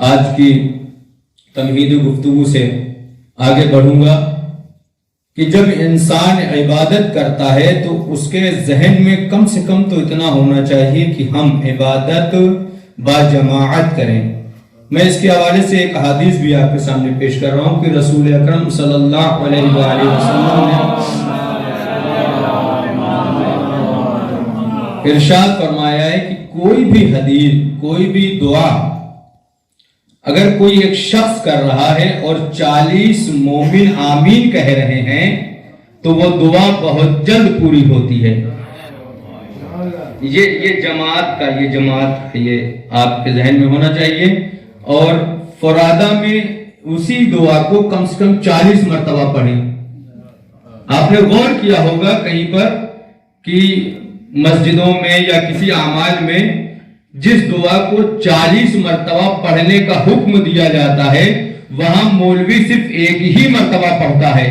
آج کی تمہیدی گفتگو سے آگے بڑھوں گا کہ جب انسان عبادت کرتا ہے تو اس کے ذہن میں کم سے کم تو اتنا ہونا چاہیے کہ ہم عبادت با جماعت کریں. میں اس کے حوالے سے ایک حدیث بھی آپ کے سامنے پیش کر رہا ہوں کہ رسول اکرم صلی اللہ علیہ وآلہ وسلم نے ارشاد فرمایا ہے کہ کوئی بھی حدیث، کوئی بھی دعا اگر کوئی ایک شخص کر رہا ہے اور 40 مومن آمین کہہ رہے ہیں تو وہ دعا بہت جلد پوری ہوتی ہے. یہ جماعت یہ آپ کے ذہن میں ہونا چاہیے. اور فرادہ میں اسی دعا کو کم سے کم 40 مرتبہ پڑھیں. آپ نے غور کیا ہوگا کہیں پر کہ مسجدوں میں یا کسی اعمال میں جس دعا کو 40 مرتبہ پڑھنے کا حکم دیا جاتا ہے وہاں مولوی صرف ایک ہی مرتبہ پڑھتا ہے.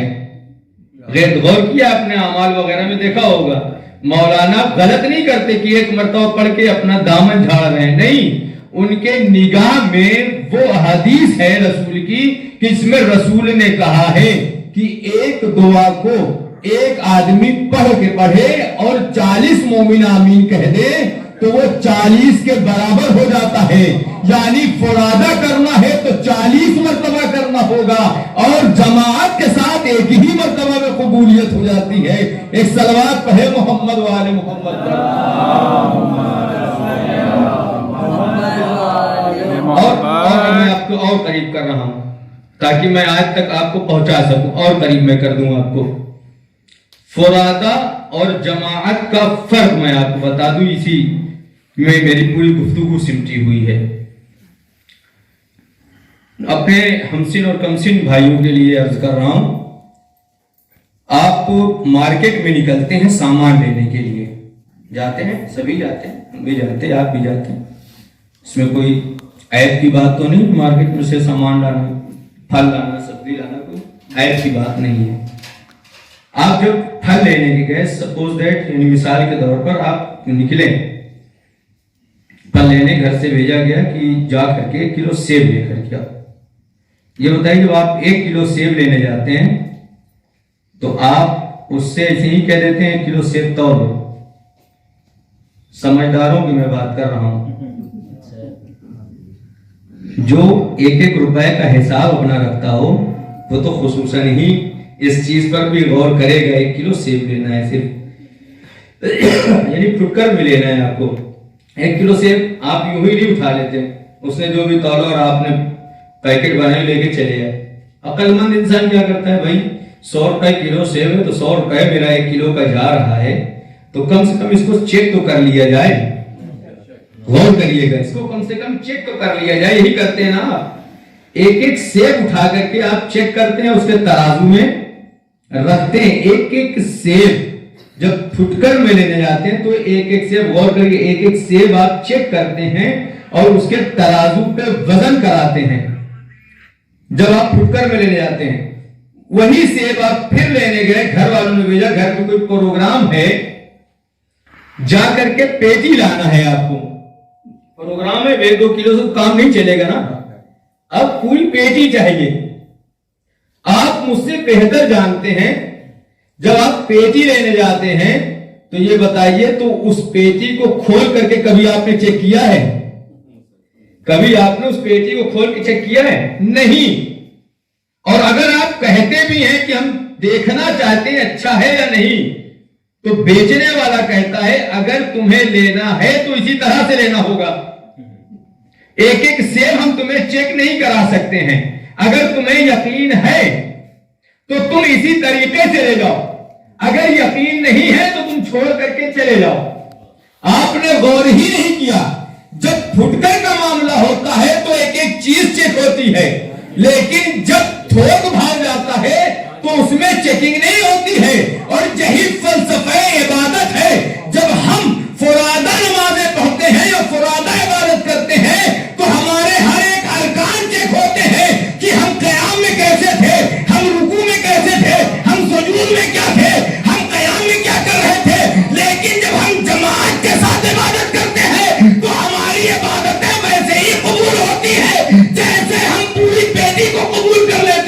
غور کیا آپ نے اعمال وغیرہ میں دیکھا ہوگا مولانا غلط نہیں کرتے کہ ایک مرتبہ پڑھ کے اپنا دامن جھاڑ رہے ہیں، نہیں، ان کے نگاہ میں وہ حدیث ہے رسول کی کہ اس میں رسول نے کہا ہے کہ ایک دعا کو ایک آدمی پڑھ کے پڑھے اور 40 مومن آمین کہہ دے تو وہ 40 کے برابر ہو جاتا ہے. یعنی فرادہ کرنا ہے تو 40 مرتبہ کرنا ہوگا اور جماعت کے ساتھ ایک ہی مرتبہ میں قبولیت ہو جاتی ہے. ایک صلوات پڑھے محمد وآل محمد پر. اور میں آپ کو اور قریب کر رہا ہوں تاکہ میں آج تک آپ کو پہنچا سکوں، اور قریب میں کر دوں آپ کو. فرادہ اور جماعت کا فرق میں آپ کو بتا دوں، اسی میں میری پوری گفتگو سمٹی ہوئی ہے. اپنے ہمسن اور کمسن بھائیوں کے لیے عرض کر رہا ہوں، آپ مارکیٹ میں نکلتے ہیں سامان لینے کے لیے، جاتے ہیں، سبھی جاتے ہیں، ہم بھی جاتے ہیں، آپ بھی جاتے ہیں. اس میں کوئی عیب کی بات تو نہیں، مارکیٹ میں سے سامان لانا، پھل لانا، سبزی لانا کوئی عیب کی بات نہیں ہے. آپ جب پھل لینے کے گئے، سپوز دیٹ یعنی مثال کے طور پر آپ نکلے پھل لینے، گھر سے بھیجا گیا کہ جا کر کے 1 کلو سیب لے کر کے آؤ. یہ بتائیے جب آپ 1 کلو سیب لینے جاتے ہیں تو آپ اس سے ایسے ہی کہہ دیتے ہیں 1 کلو سیب تول دو. سمجھداروں کی میں بات کر رہا ہوں. جو 1-1 روپے کا حساب اپنا رکھتا ہو وہ تو خصوصاً ہی اس چیز پر بھی غور کرے گا. 1 کلو سیب لینا ہے صرف یعنی پھٹکر میں لینا ہے آپ کو. 1 کلو سیب آپ یوں ہی نہیں اٹھا لیتے، اس نے جو بھی تولا اور آپ نے پیکٹ بنائے لے کے چلے جائے. عقل مند انسان کیا کرتا ہے، بھائی 100 روپے کلو سیب ہے تو 100 روپے میرا 1 کلو کا جا رہا ہے تو کم سے کم اس کو چیک تو کر لیا جائے. غور کریے گا، اس کو کم سے کم چیک تو کر لیا جائے. یہی کرتے ہیں نا، ایک سیب اٹھا کر کے آپ چیک کرتے ہیں، اس کے ترازو میں رکھتے ہیں. ایک سیب جب پھٹکر میں لینے جاتے ہیں تو ایک سیب غور کر کے ایک سیب آپ چیک کرتے ہیں اور اس کے ترازو پہ وزن کراتے ہیں. جب آپ پھٹکر میں لینے جاتے ہیں وہی سیب آپ پھر لینے گئے، گھر والوں نے بھیجا، گھر میں کوئی پروگرام ہے، جا کر کے پیٹی لانا ہے آپ کو. پروگرام ہے، 1-2 کلو سے کام نہیں چلے گا نا، اب پوری پیٹی چاہیے. آپ مجھ سے بہتر جانتے ہیں، جب آپ پیٹی لینے جاتے ہیں تو یہ بتائیے تو اس پیٹی کو کھول کر کے کبھی آپ نے چیک کیا ہے؟ کبھی آپ نے اس پیٹی کو کھول کے چیک کیا ہے؟ نہیں. اور اگر آپ کہتے بھی ہیں کہ ہم دیکھنا چاہتے ہیں اچھا ہے یا نہیں تو بیچنے والا کہتا ہے اگر تمہیں لینا ہے تو اسی طرح سے لینا ہوگا. ایک سیب ہم تمہیں چیک نہیں کرا سکتے ہیں، اگر تمہیں یقین ہے تو تم اسی طریقے سے لے جاؤ، اگر یقین نہیں ہے تو تم چھوڑ کر کے چلے جاؤ. آپ نے غور ہی نہیں کیا. جب پھٹکر کا معاملہ ہوتا ہے تو ایک چیز چیک ہوتی ہے، لیکن جب تھوک بھاگ جاتا ہے تو اس میں چیکنگ نہیں ہوتی ہے. اور یہی فلسفہ عبادت ہے. جب ہم فرادہ نمازیں پڑھتے ہیں یا فرادہ عبادت کرتے ہیں تو ہمارے ہر ایک ارکان چیک ہوتے ہیں کہ ہم قیام میں کیسے تھے، ہم رکوع میں کیسے تھے، ہم سجود میں کیا تھے، ہم قیام میں کیا کر رہے تھے. لیکن جب ہم جماعت کے ساتھ عبادت کرتے ہیں تو ہماری عبادتیں ویسے ہی قبول ہوتی ہے کو قبول کر لیتا